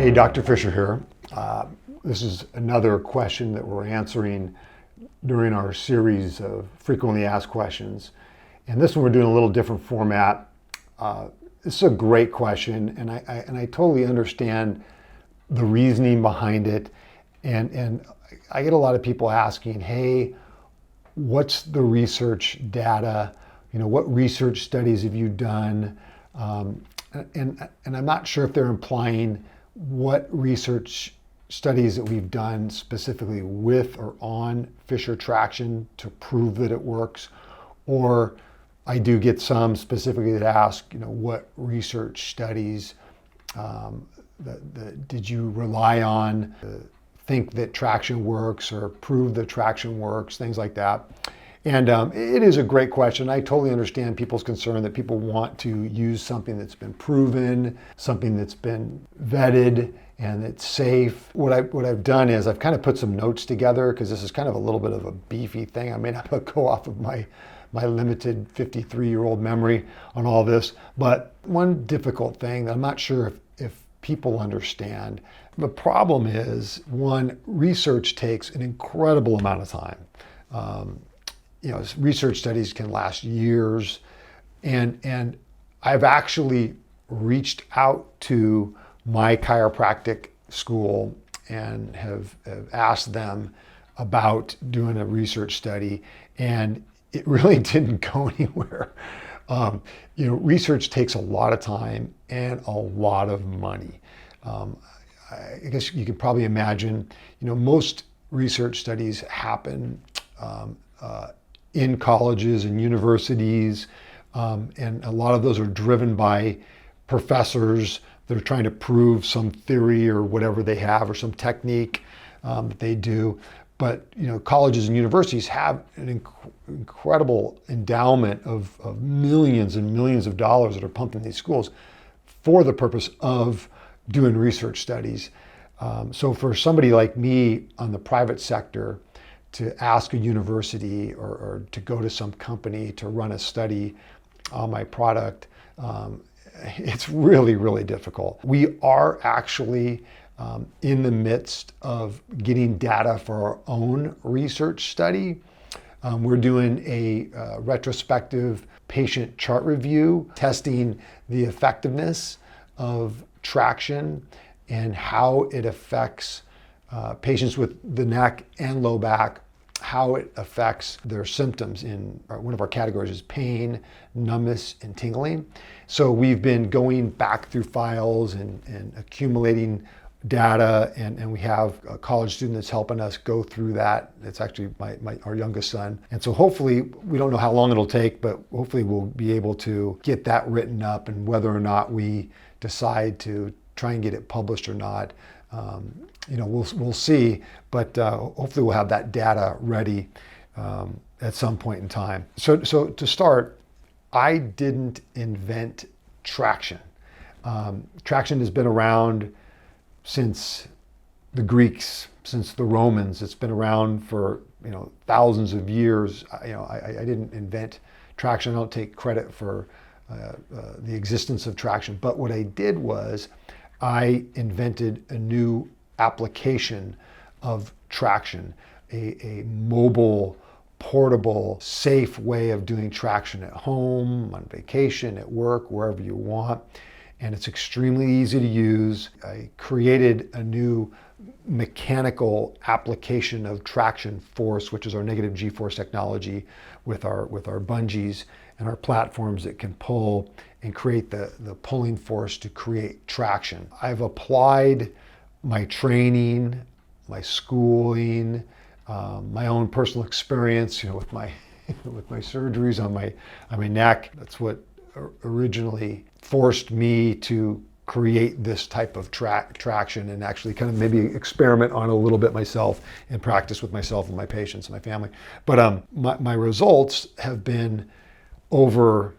Hey, Dr. Fisher here. This is another question that we're answering during our series of frequently asked questions. And this one we're doing a little different format. This is a great question, and I totally understand the reasoning behind it. And I get a lot of people asking, hey, what's the research data? What research studies have you done? And I'm not sure if they're implying what research studies that we've done specifically with or on Fisher traction to prove that it works, or I do get some specifically that ask, what research studies did you rely on to think that traction works or prove that traction works, things like that. And it is a great question. I totally understand people's concern that people want to use something that's been proven, something that's been vetted, and it's safe. What I've done is I've kind of put some notes together, because this is kind of a little bit of a beefy thing. I may not go off of my limited 53-year-old memory on all this, but one difficult thing that I'm not sure if people understand. The problem is, one, research takes an incredible amount of time. Research studies can last years, and I've actually reached out to my chiropractic school and have asked them about doing a research study, and it really didn't go anywhere. Research takes a lot of time and a lot of money. I guess you could probably imagine, most research studies happen in colleges and universities, and a lot of those are driven by professors that are trying to prove some theory or whatever they have, or some technique that they do. But colleges and universities have an incredible endowment of millions and millions of dollars that are pumped in these schools for the purpose of doing research studies. So for somebody like me on the private sector to ask a university or to go to some company to run a study on my product, it's really, really difficult. We are actually in the midst of getting data for our own research study. We're doing a retrospective patient chart review, testing the effectiveness of traction and how it affects patients with the neck and low back, how it affects their symptoms in one of our categories is pain, numbness, and tingling. So we've been going back through files and accumulating data, and we have a college student that's helping us go through that. It's actually our youngest son. And so hopefully, we don't know how long it'll take, but hopefully we'll be able to get that written up, and whether or not we decide to try and get it published or not, we'll see, but hopefully we'll have that data ready at some point in time. So to start, I didn't invent traction. Traction has been around since the Greeks, since the Romans. It's been around for thousands of years. I didn't invent traction. I don't take credit for the existence of traction. But what I did was I invented a new application of traction, a mobile, portable, safe way of doing traction at home, on vacation, at work, wherever you want. And it's extremely easy to use. I created a new mechanical application of traction force, which is our negative G-force technology, with our bungees and our platforms that can pull and create the pulling force to create traction. I've applied my training, my schooling, my own personal experience, with my surgeries on my neck. That's what originally forced me to create this type of traction, and actually kind of maybe experiment on it a little bit myself and practice with myself and my patients and my family. But my results have been over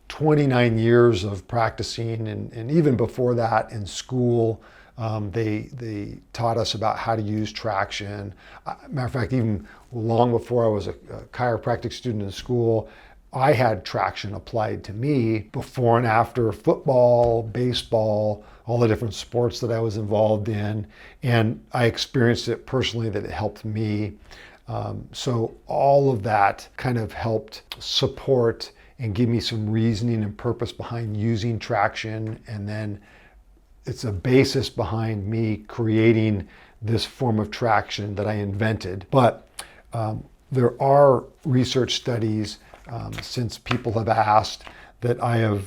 29 years of practicing, and even before that in school, they taught us about how to use traction. Matter of fact, even long before I was a chiropractic student in school, I had traction applied to me before and after football, baseball, all the different sports that I was involved in. And I experienced it personally that it helped me. So all of that kind of helped support and give me some reasoning and purpose behind using traction. And then it's a basis behind me creating this form of traction that I invented. But there are research studies, since people have asked, that I have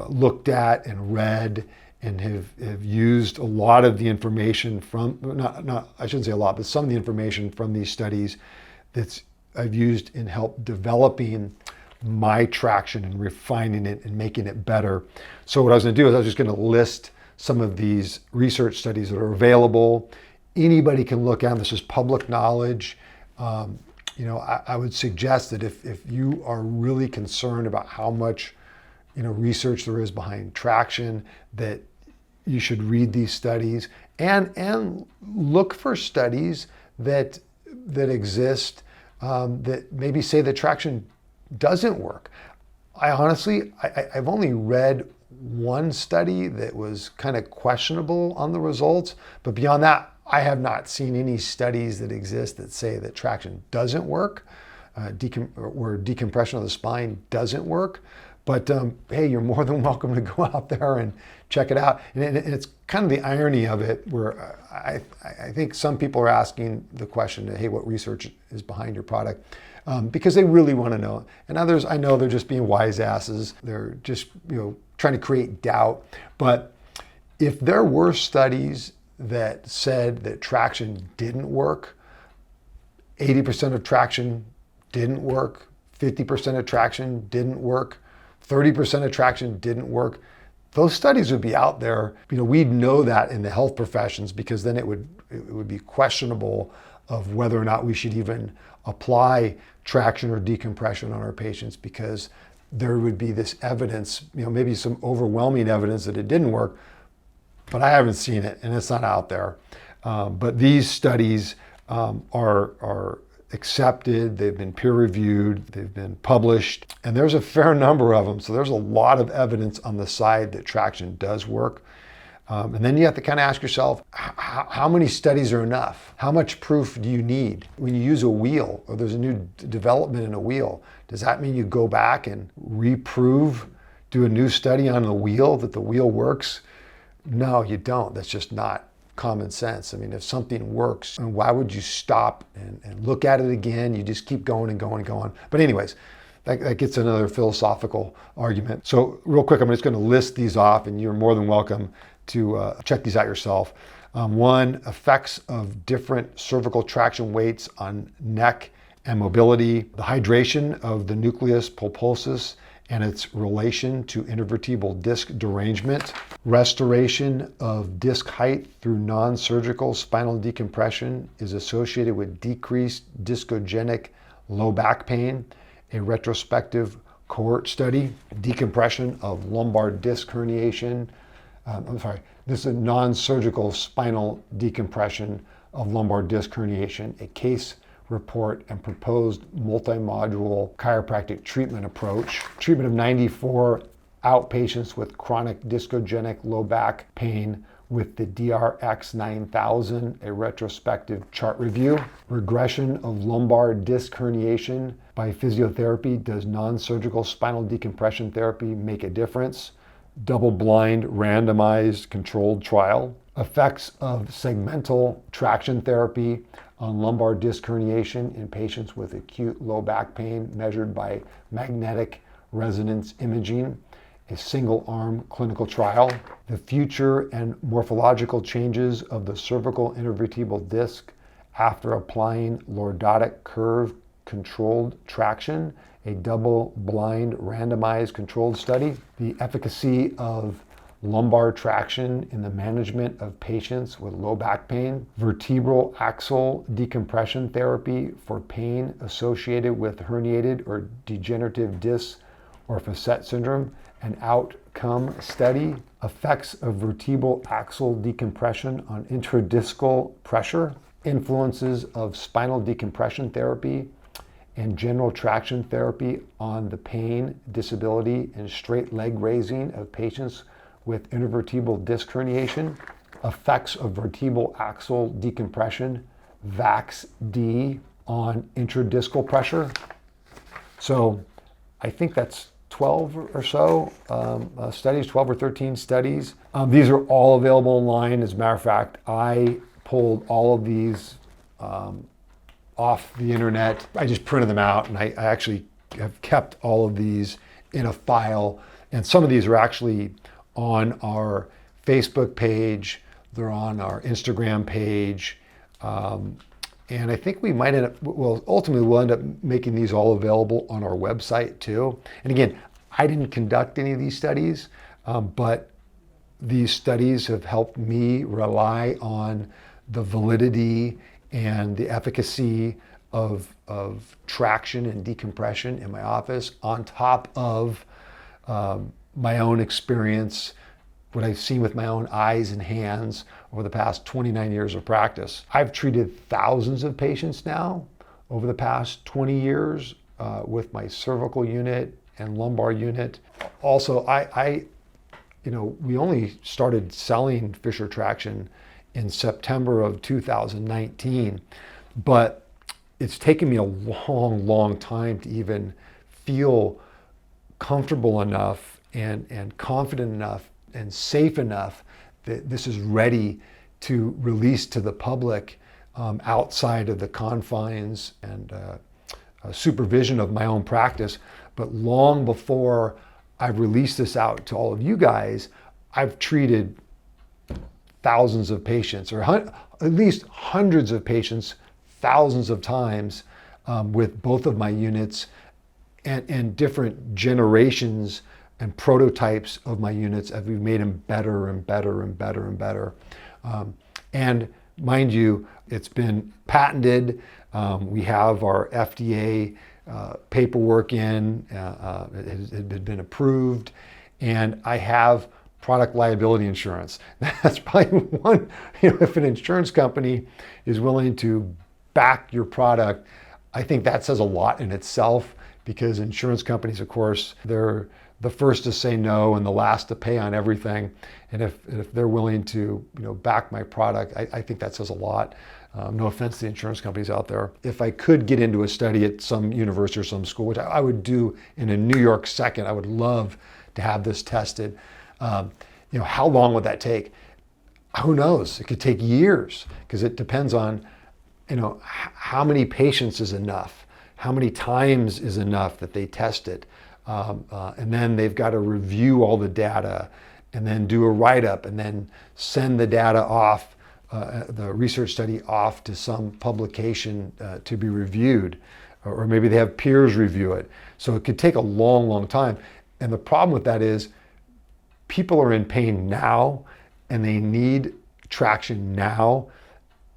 looked at and read and have used a lot of the information from, I shouldn't say a lot, but some of the information from these studies that I've used in help developing my traction and refining it and making it better. So what I was going to do is I was just going to list some of these research studies that are available. Anybody can look at them. This is public knowledge. I would suggest that if you are really concerned about how much research there is behind traction, that you should read these studies and look for studies that exist that maybe say that traction doesn't work. I've only read one study that was kind of questionable on the results, but beyond that, I have not seen any studies that exist that say that traction doesn't work, or decompression of the spine doesn't work. But hey, you're more than welcome to go out there and check it out. And it's kind of the irony of it, where I think some people are asking the question, hey, what research is behind your product? Because they really want to know. And others, I know they're just being wise asses. They're just trying to create doubt. But if there were studies that said that traction didn't work, 80% of traction didn't work, 50% of traction didn't work, 30% of traction didn't work, those studies would be out there. We'd know that in the health professions, because then it would be questionable of whether or not we should even apply traction or decompression on our patients, because there would be this evidence, maybe some overwhelming evidence that it didn't work, but I haven't seen it and it's not out there. But these studies are accepted, they've been peer reviewed, they've been published, and there's a fair number of them. So there's a lot of evidence on the side that traction does work. And then you have to kind of ask yourself, how many studies are enough? How much proof do you need? When you use a wheel, or there's a new development in a wheel, does that mean you go back and do a new study on the wheel that the wheel works? No, you don't. That's just not common sense. I mean, if something works, and why would you stop and look at it again? You just keep going and going and going. But anyways, that gets another philosophical argument. So real quick, I'm just going to list these off, and you're more than welcome to check these out yourself. One, effects of different cervical traction weights on neck and mobility, the hydration of the nucleus pulposus and its relation to intervertebral disc derangement, restoration of disc height through non-surgical spinal decompression is associated with decreased discogenic low back pain, a retrospective cohort study, decompression of lumbar disc herniation. This is a non-surgical spinal decompression of lumbar disc herniation, a case report and proposed multi-module chiropractic treatment approach. Treatment of 94 outpatients with chronic discogenic low back pain with the DRX 9000, a retrospective chart review. Regression of lumbar disc herniation by physiotherapy. Does non-surgical spinal decompression therapy make a difference? Double-blind, randomized, controlled trial. Effects of segmental traction therapy on lumbar disc herniation in patients with acute low back pain measured by magnetic resonance imaging, a single-arm clinical trial. The future and morphological changes of the cervical intervertebral disc after applying lordotic curve controlled traction, a double-blind randomized controlled study. The efficacy of lumbar traction in the management of patients with low back pain, vertebral axle decompression therapy for pain associated with herniated or degenerative disc or facet syndrome, an outcome study, effects of vertebral axle decompression on intradiscal pressure, influences of spinal decompression therapy and general traction therapy on the pain, disability, and straight leg raising of patients with intervertebral disc herniation, effects of vertebral axle decompression, VAX-D on intradiscal pressure. So I think that's 12 or so studies, 12 or 13 studies. These are all available online. As a matter of fact, I pulled all of these off the internet. I just printed them out, and I actually have kept all of these in a file. And some of these are actually on our Facebook page. They're on our Instagram page. And I think we might end up, well, ultimately we'll end up making these all available on our website too. And again, I didn't conduct any of these studies, but these studies have helped me rely on the validity and the efficacy of traction and decompression in my office on top of my own experience, what I've seen with my own eyes and hands over the past 29 years of practice. I've treated thousands of patients now over the past 20 years with my cervical unit and lumbar unit. Also, we only started selling Fischer Traction in September of 2019, but it's taken me a long, long time to even feel comfortable enough and confident enough and safe enough that this is ready to release to the public outside of the confines and supervision of my own practice. But long before I've released this out to all of you guys, I've treated thousands of patients, or at least hundreds of patients, thousands of times with both of my units and different generations and prototypes of my units as we've made them better and better and better and better. And mind you, it's been patented. We have our FDA paperwork in, it had been approved, and I have product liability insurance. That's probably one, if an insurance company is willing to back your product, I think that says a lot in itself, because insurance companies, of course, they're the first to say no and the last to pay on everything. And if they're willing to back my product, I think that says a lot. No offense to the insurance companies out there. If I could get into a study at some university or some school, which I would do in a New York second, I would love to have this tested. How long would that take? Who knows? It could take years, because it depends on how many patients is enough, how many times is enough that they test it. And then they've got to review all the data and then do a write-up and then send the data off, the research study off to some publication to be reviewed, or maybe they have peers review it. So it could take a long, long time. And the problem with that is people are in pain now and they need traction now.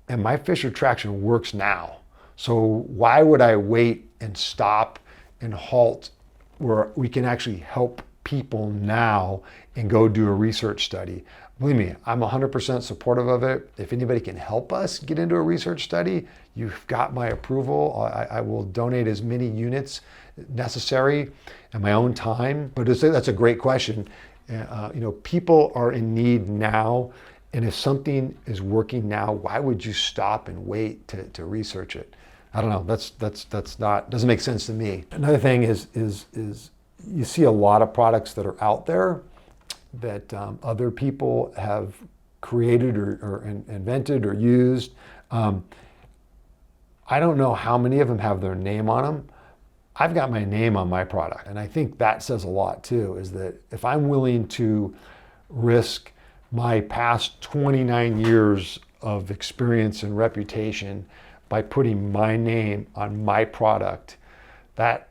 And my Fischer Traction works now. So why would I wait and stop and halt where we can actually help people now and go do a research study? Believe me, I'm 100% supportive of it. If anybody can help us get into a research study, you've got my approval. I will donate as many units necessary in my own time. But that's a great question. People are in need now. And if something is working now, why would you stop and wait to research it? I don't know. That's not, doesn't make sense to me. Another thing is you see a lot of products that are out there that other people have created or invented or used. I don't know how many of them have their name on them. I've got my name on my product. And I think that says a lot too, is that if I'm willing to risk my past 29 years of experience and reputation by putting my name on my product, that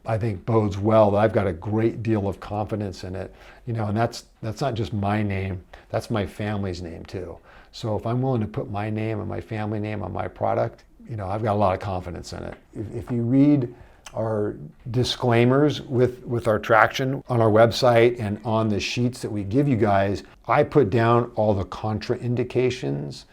I think bodes well, that I've got a great deal of confidence in it. And that's not just my name, that's my family's name too. So if I'm willing to put my name and my family name on my product, I've got a lot of confidence in it. If you read our disclaimers with our traction on our website and on the sheets that we give you guys, I put down all the contraindications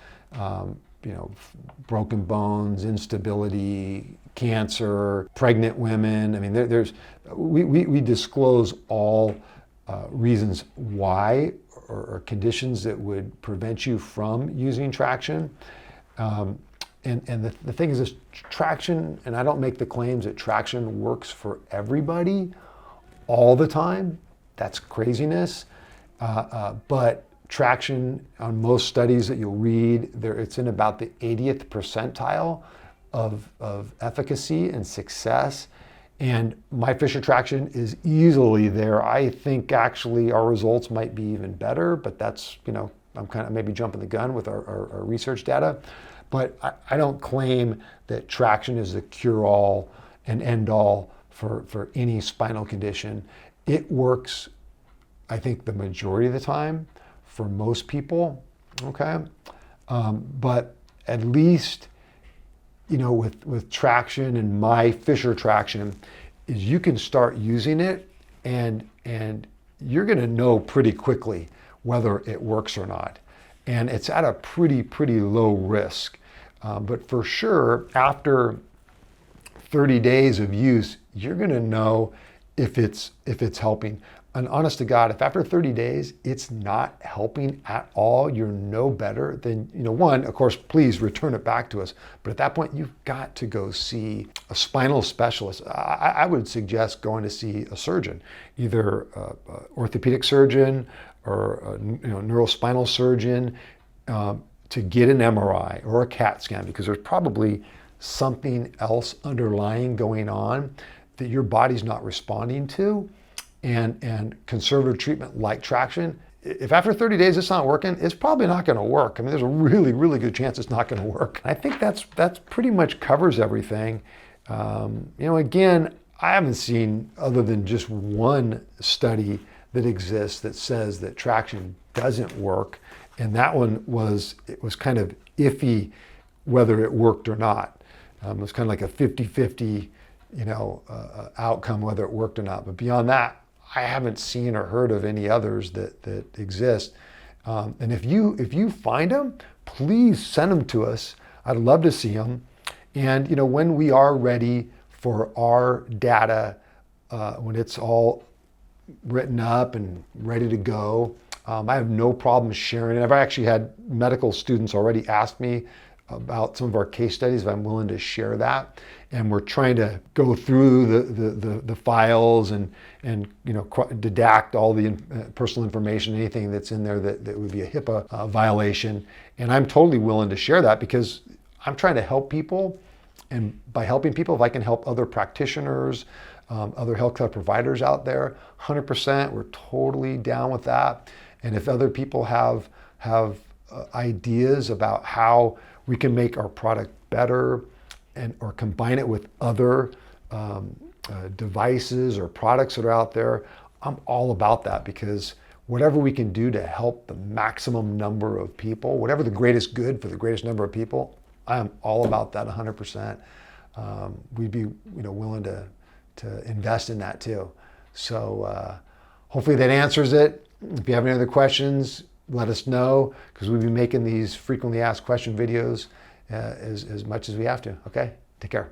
broken bones, instability, cancer, pregnant women. I mean, we disclose all reasons why or conditions that would prevent you from using traction. And the thing is this, traction, and I don't make the claims that traction works for everybody all the time. That's craziness. But traction, on most studies that you'll read, it's in about the 80th percentile of efficacy and success. And my Fisher traction is easily there. I think actually our results might be even better, but that's, I'm kind of maybe jumping the gun with our research data. But I don't claim that traction is the cure-all and end-all for any spinal condition. It works, I think, the majority of the time for most people, okay? But at least, with traction and my Fisher traction, is you can start using it and you're gonna know pretty quickly whether it works or not. And it's at a pretty low risk. But for sure, after 30 days of use, you're gonna know if it's helping. And honest to God, if after 30 days it's not helping at all, you're no better, then, one, of course, please return it back to us. But at that point, you've got to go see a spinal specialist. I would suggest going to see a surgeon, either an orthopedic surgeon or a neurospinal surgeon, to get an MRI or a CAT scan, because there's probably something else underlying going on that your body's not responding to. And conservative treatment like traction, if after 30 days it's not working, it's probably not going to work. I mean, there's a really good chance it's not going to work. I think that's pretty much covers everything. Again, I haven't seen, other than just one study that exists that says that traction doesn't work, and that one was kind of iffy whether it worked or not. It was kind of like a 50-50, outcome whether it worked or not. But beyond that, I haven't seen or heard of any others that exist. And if you find them, please send them to us. I'd love to see them. And when we are ready for our data, when it's all written up and ready to go, I have no problem sharing it. I've actually had medical students already ask me about some of our case studies, if I'm willing to share that. And we're trying to go through the files and dedact all the personal information, anything that's in there that would be a HIPAA violation. And I'm totally willing to share that because I'm trying to help people. And by helping people, if I can help other practitioners, other healthcare providers out there, 100%, we're totally down with that. And if other people have ideas about how we can make our product better or combine it with other devices or products that are out there, I'm all about that, because whatever we can do to help the maximum number of people, whatever the greatest good for the greatest number of people, I'm all about that 100%. We'd be willing to invest in that too. So hopefully that answers it. If you have any other questions, let us know, because we'll be making these frequently asked question videos as much as we have to. Okay, take care.